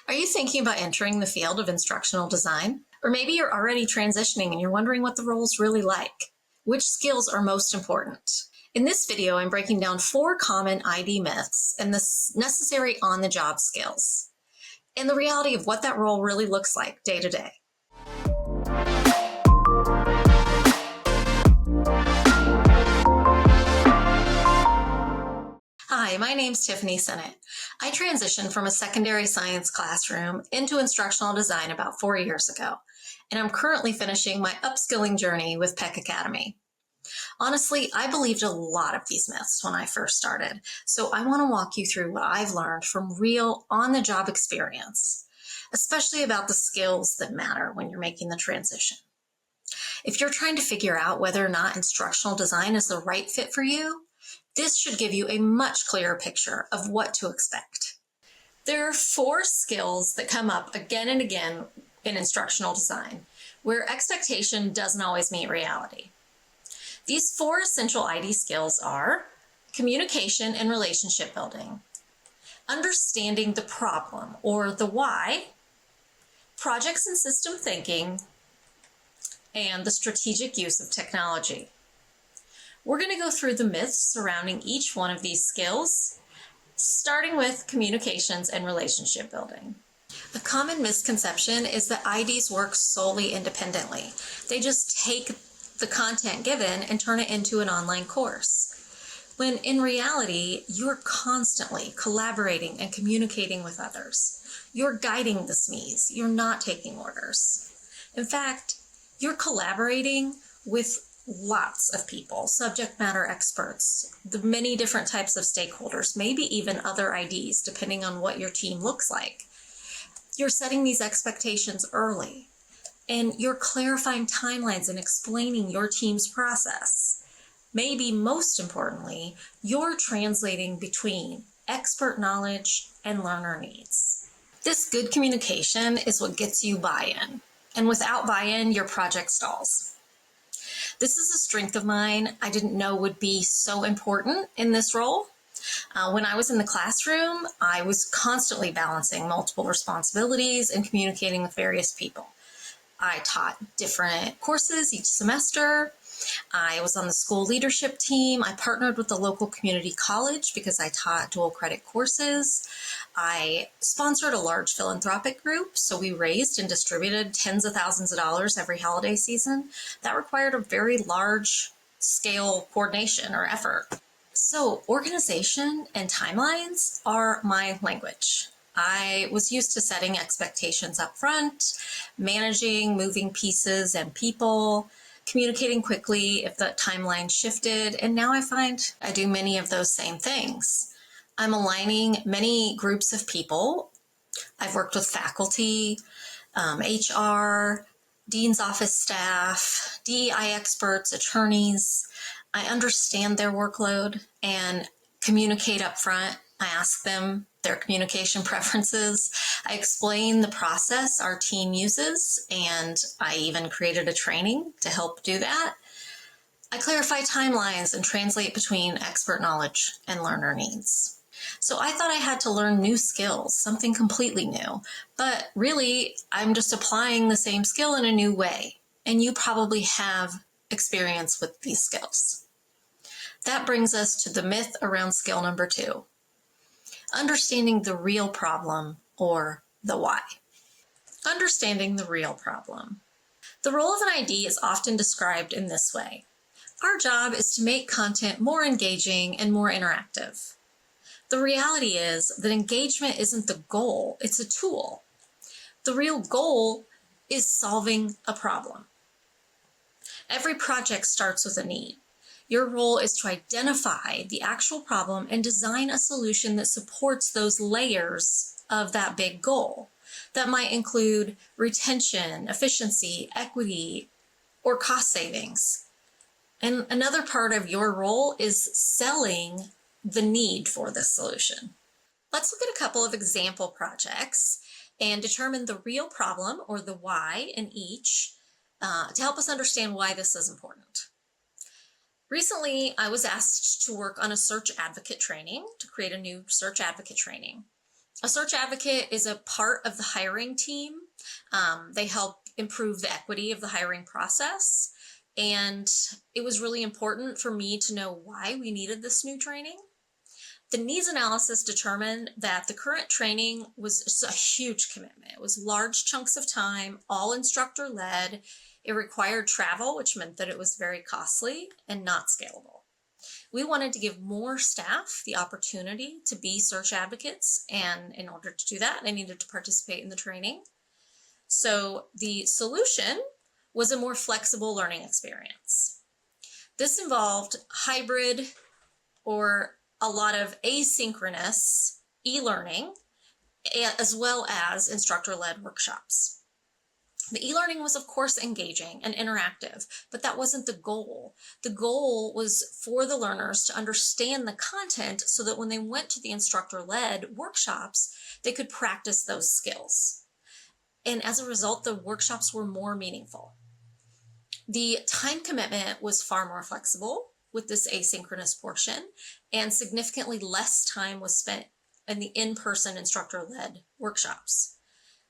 Are you thinking about entering the field of instructional design? Or maybe you're already transitioning and you're wondering what the role's really like. Which skills are most important? In this video, I'm breaking down 4 common ID myths and the necessary on-the-job skills, and the reality of what that role really looks like day to day. Hi, my name's Tiffany. I transitioned from a secondary science classroom into instructional design about 4 years ago, and I'm currently finishing my upskilling journey with Peck Academy. Honestly, I believed a lot of these myths when I first started, so I want to walk you through what I've learned from real on-the-job experience, especially about the skills that matter when you're making the transition. If you're trying to figure out whether or not instructional design is the right fit for you, this should give you a much clearer picture of what to expect. There are 4 skills that come up again and again in instructional design, where expectation doesn't always meet reality. These 4 essential ID skills are communication and relationship building, understanding the problem or the why, projects and system thinking, and the strategic use of technology. We're going to go through the myths surrounding each one of these skills, starting with communications and relationship building. A common misconception is that IDs work solely independently. They just take the content given and turn it into an online course, when in reality, you're constantly collaborating and communicating with others. You're guiding the SMEs. You're not taking orders. In fact, you're collaborating with lots of people, subject matter experts, the many different types of stakeholders, maybe even other IDs, depending on what your team looks like. You're setting these expectations early, and you're clarifying timelines and explaining your team's process. Maybe most importantly, you're translating between expert knowledge and learner needs. This good communication is what gets you buy-in, and without buy-in, your project stalls. This is a strength of mine I didn't know would be so important in this role. When I was in the classroom, I was constantly balancing multiple responsibilities and communicating with various people. I taught different courses each semester. I was on the school leadership team. I partnered with the local community college because I taught dual credit courses. I sponsored a large philanthropic group, so we raised and distributed tens of thousands of dollars every holiday season. That required a very large scale coordination or effort. So organization and timelines are my language. I was used to setting expectations up front, managing moving pieces and people, communicating quickly if the timeline shifted, and now I find I do many of those same things. I'm aligning many groups of people. I've worked with faculty, HR, dean's office staff, DEI experts, attorneys. I understand their workload and communicate up front. I ask them their communication preferences. I explain the process our team uses, and I even created a training to help do that. I clarify timelines and translate between expert knowledge and learner needs. So I thought I had to learn new skills, something completely new, but really I'm just applying the same skill in a new way, and you probably have experience with these skills. That brings us to the myth around skill number 2. Understanding the real problem, or the why. Understanding the real problem. The role of an ID is often described in this way. Our job is to make content more engaging and more interactive. The reality is that engagement isn't the goal, it's a tool. The real goal is solving a problem. Every project starts with a need. Your role is to identify the actual problem and design a solution that supports those layers of that big goal. That might include retention, efficiency, equity, or cost savings. And another part of your role is selling the need for this solution. Let's look at a couple of example projects and determine the real problem, or the why, in each to help us understand why this is important. Recently, I was asked to work on a search advocate training, to create a new search advocate training. A search advocate is a part of the hiring team. They help improve the equity of the hiring process. And it was really important for me to know why we needed this new training. The needs analysis determined that the current training was just a huge commitment. It was large chunks of time, all instructor led. It required travel, which meant that it was very costly and not scalable. We wanted to give more staff the opportunity to be search advocates, and in order to do that, they needed to participate in the training. So the solution was a more flexible learning experience. This involved hybrid or a lot of asynchronous e-learning, as well as instructor-led workshops. The e-learning was, of course, engaging and interactive, but that wasn't the goal. The goal was for the learners to understand the content so that when they went to the instructor-led workshops, they could practice those skills. And as a result, the workshops were more meaningful. The time commitment was far more flexible with this asynchronous portion, and significantly less time was spent in the in-person instructor-led workshops.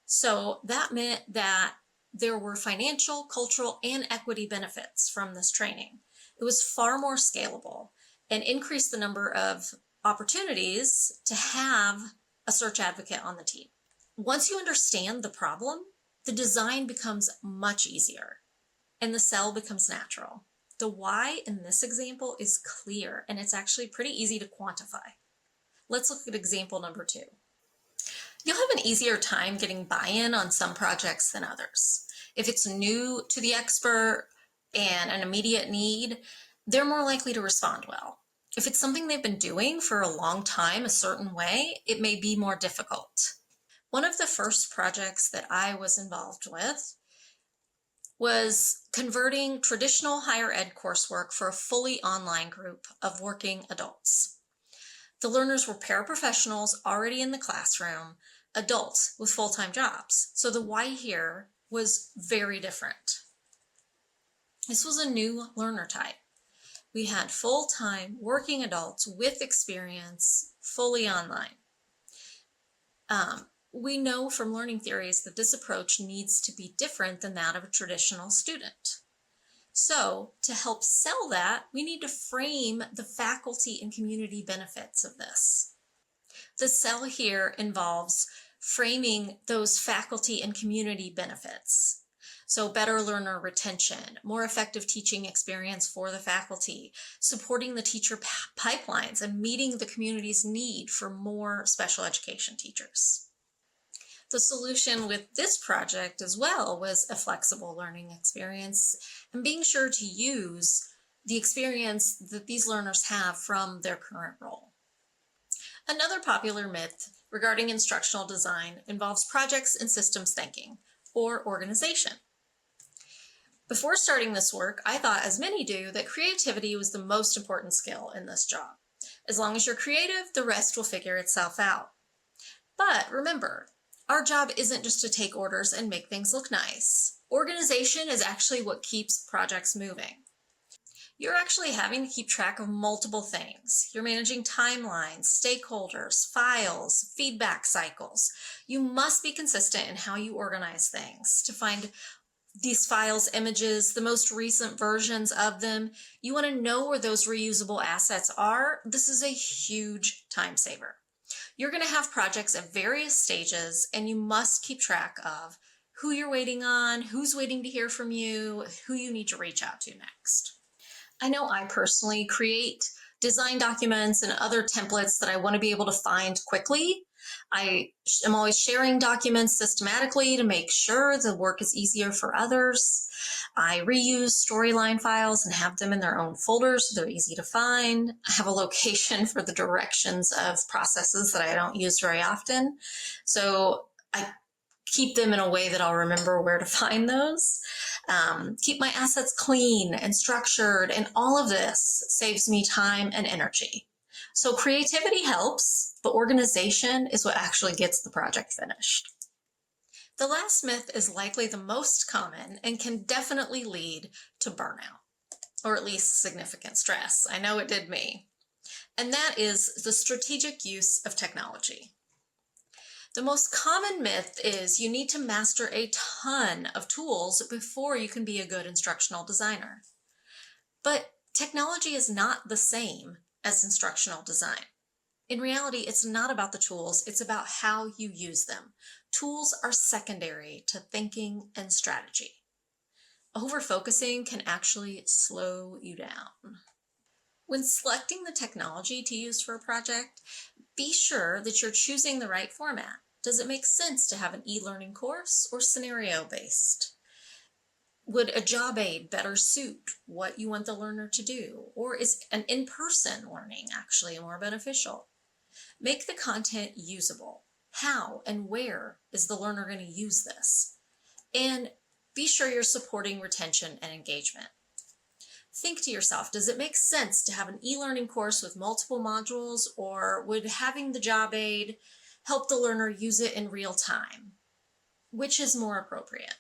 So that meant that there were financial, cultural, and equity benefits from this training. It was far more scalable and increased the number of opportunities to have a search advocate on the team. Once you understand the problem, the design becomes much easier and the sell becomes natural. The why in this example is clear, and it's actually pretty easy to quantify. Let's look at example number 2. You'll have an easier time getting buy-in on some projects than others. If it's new to the expert and an immediate need, they're more likely to respond well. If it's something they've been doing for a long time a certain way, it may be more difficult. One of the first projects that I was involved with was converting traditional higher ed coursework for a fully online group of working adults. The learners were paraprofessionals already in the classroom, adults with full-time jobs. So the why here was very different. This was a new learner type. We had full-time working adults with experience, fully online. We know from learning theories that this approach needs to be different than that of a traditional student. So to help sell that, we need to frame the faculty and community benefits of this. The sell here involves framing those faculty and community benefits. So better learner retention, more effective teaching experience for the faculty, supporting the teacher pipelines and meeting the community's need for more special education teachers. The solution with this project as well was a flexible learning experience and being sure to use the experience that these learners have from their current role. Another popular myth regarding instructional design involves projects and systems thinking, or organization. Before starting this work, I thought, as many do, that creativity was the most important skill in this job. As long as you're creative, the rest will figure itself out. But remember, our job isn't just to take orders and make things look nice. Organization is actually what keeps projects moving. You're actually having to keep track of multiple things. You're managing timelines, stakeholders, files, feedback cycles. You must be consistent in how you organize things to find these files, images, the most recent versions of them. You want to know where those reusable assets are. This is a huge time saver. You're going to have projects at various stages, and you must keep track of who you're waiting on, who's waiting to hear from you, who you need to reach out to next. I know I personally create design documents and other templates that I want to be able to find quickly. I am always sharing documents systematically to make sure the work is easier for others. I reuse storyline files and have them in their own folders so they're easy to find. I have a location for the directions of processes that I don't use very often. So I keep them in a way that I'll remember where to find those. Keep my assets clean and structured, and all of this saves me time and energy. So creativity helps, but organization is what actually gets the project finished. The last myth is likely the most common and can definitely lead to burnout, or at least significant stress. I know it did me. And that is the strategic use of technology. The most common myth is you need to master a ton of tools before you can be a good instructional designer. But technology is not the same as instructional design. In reality, it's not about the tools, it's about how you use them. Tools are secondary to thinking and strategy. Over-focusing can actually slow you down. When selecting the technology to use for a project, be sure that you're choosing the right format. Does it make sense to have an e-learning course or scenario-based? Would a job aid better suit what you want the learner to do? Or is an in-person learning actually more beneficial? Make the content usable. How and where is the learner going to use this? And be sure you're supporting retention and engagement. Think to yourself, does it make sense to have an e-learning course with multiple modules, or would having the job aid help the learner use it in real time? Which is more appropriate?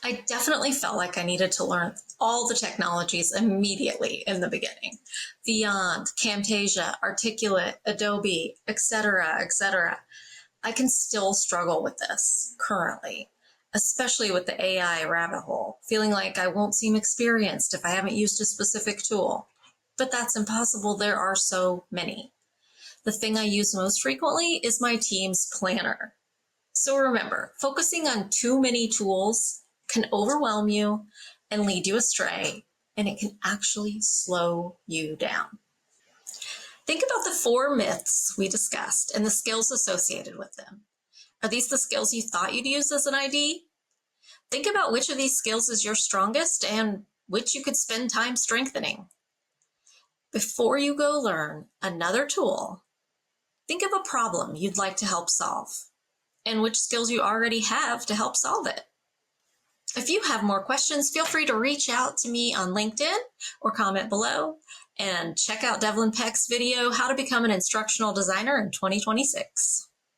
I definitely felt like I needed to learn all the technologies immediately in the beginning. Beyond, Camtasia, Articulate, Adobe, etc., etc. I can still struggle with this currently, especially with the AI rabbit hole, feeling like I won't seem experienced if I haven't used a specific tool. But that's impossible. There are so many. The thing I use most frequently is my team's planner. So remember, focusing on too many tools can overwhelm you and lead you astray, and it can actually slow you down. Think about the 4 myths we discussed and the skills associated with them. Are these the skills you thought you'd use as an ID? Think about which of these skills is your strongest and which you could spend time strengthening. Before you go learn another tool, think of a problem you'd like to help solve and which skills you already have to help solve it. If you have more questions, feel free to reach out to me on LinkedIn or comment below, and check out Devlin Peck's video, How to Become an Instructional Designer in 2026.